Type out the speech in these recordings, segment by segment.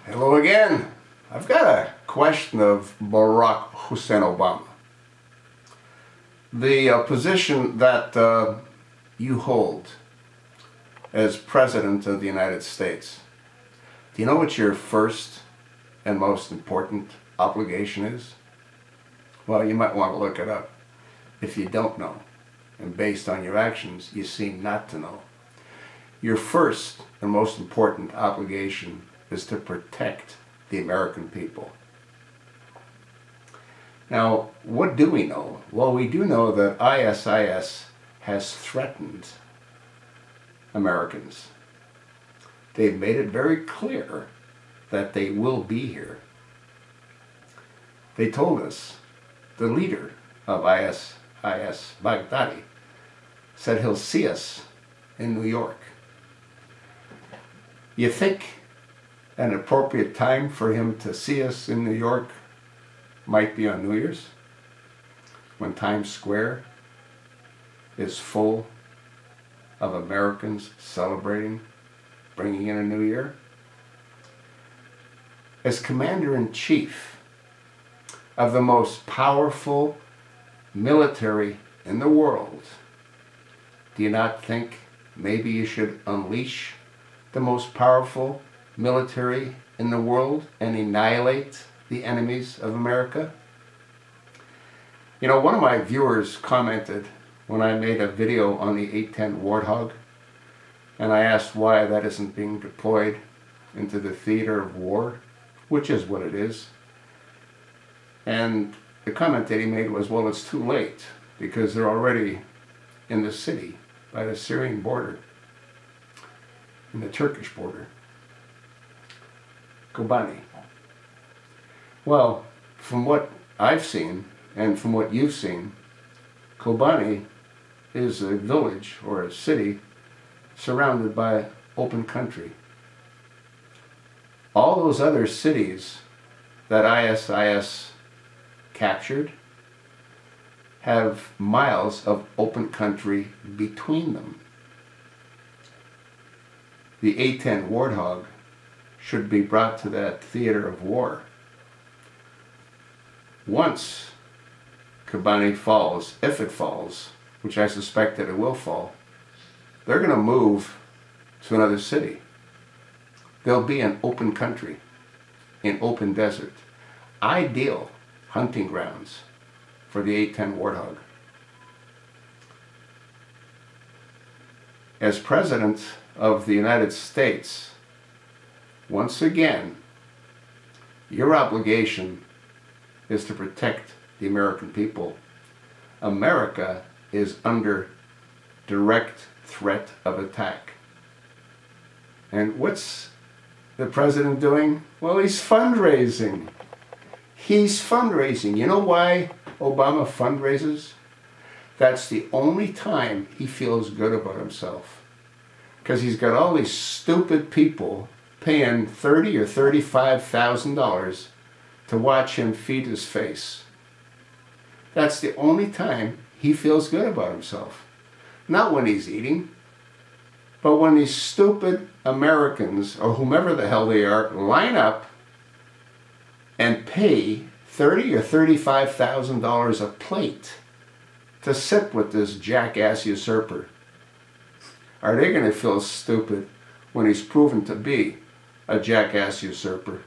Hello again. I've got a question of Barack Hussein Obama. The position that you hold as President of the United States, do you know what your first and most important obligation is? Well, you might want to look it up if you don't know. And based on your actions, you seem not to know. Your first and most important obligation is to protect the American people. Now, what do we know? Well, we do know that ISIS has threatened Americans. They've made it very clear that they will be here. They told us, the leader of ISIS, Baghdadi, said he'll see us in New York. You think an appropriate time for him to see us in New York might be on New Year's, when Times Square is full of Americans celebrating, bringing in a new year? As Commander-in-Chief of the most powerful military in the world, do you not think maybe you should unleash the most powerful military in the world and annihilate the enemies of America? You know, one of my viewers commented when I made a video on the 810 Warthog, and I asked why that isn't being deployed into the theater of war, which is what it is. And the comment that he made was, well, it's too late because they're already in the city by the Syrian border and the Turkish border. Kobani. Well, from what I've seen and from what you've seen, Kobani is a village or a city surrounded by open country. All those other cities that ISIS captured have miles of open country between them. The 810 Warthog should be brought to that theater of war. Once Kobani falls, if it falls, which I suspect that it will fall, they're going to move to another city. They'll be in open country, in open desert. Ideal hunting grounds for the 810 Warthog. As President of the United States, once again, your obligation is to protect the American people. America is under direct threat of attack. And what's the president doing? Well, he's fundraising. He's fundraising. You know why Obama fundraises? That's the only time he feels good about himself. Because he's got all these stupid people paying $30,000 or $35,000 to watch him feed his face. That's the only time he feels good about himself. Not when he's eating, but when these stupid Americans, or whomever the hell they are, line up and pay $30,000 or $35,000 a plate to sit with this jackass usurper. Are they going to feel stupid when he's proven to be a jackass usurper?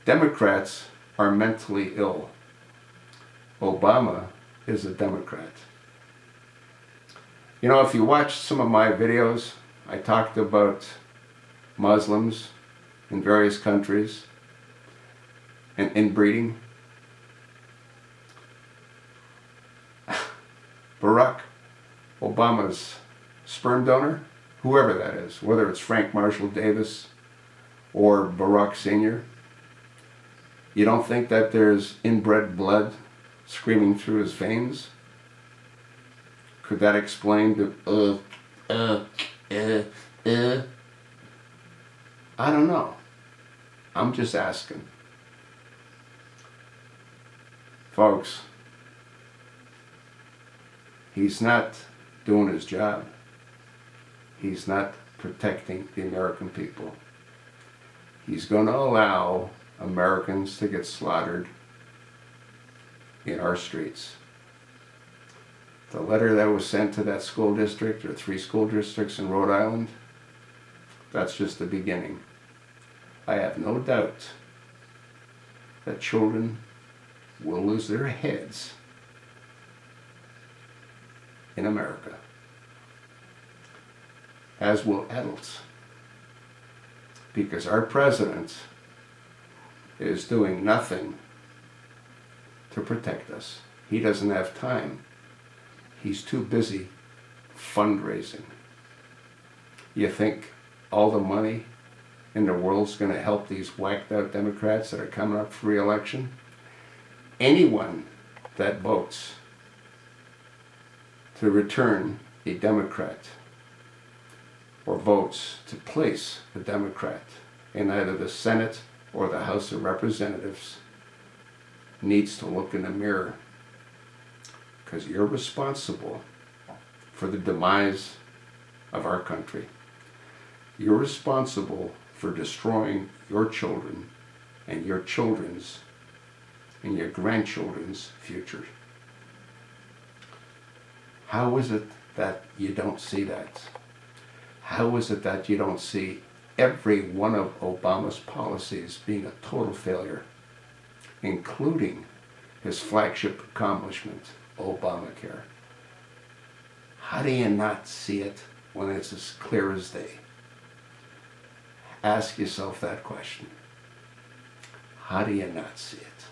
Democrats are mentally ill. Obama is a Democrat. You know, if you watch some of my videos, I talked about Muslims in various countries and inbreeding. Barack Obama's sperm donor, whoever that is, whether it's Frank Marshall Davis or Barack Sr., you don't think that there's inbred blood screaming through his veins? Could that explain the I don't know. I'm just asking. Folks, he's not doing his job. He's not protecting the American people. He's going to allow Americans to get slaughtered in our streets. The letter that was sent to that school district, or 3 school districts in Rhode Island, that's just the beginning. I have no doubt that children will lose their heads in America, as will adults, because our president is doing nothing to protect us. He doesn't have time. He's too busy fundraising. You think all the money in the world's going to help these whacked out Democrats that are coming up for re-election? Anyone that votes to return a Democrat or votes to place a Democrat in either the Senate or the House of Representatives needs to look in the mirror, because you're responsible for the demise of our country. You're responsible for destroying your children and your children's and your grandchildren's future. How is it that you don't see that? How is it that you don't see every one of Obama's policies being a total failure, including his flagship accomplishment, Obamacare? How do you not see it when it's as clear as day? Ask yourself that question. How do you not see it?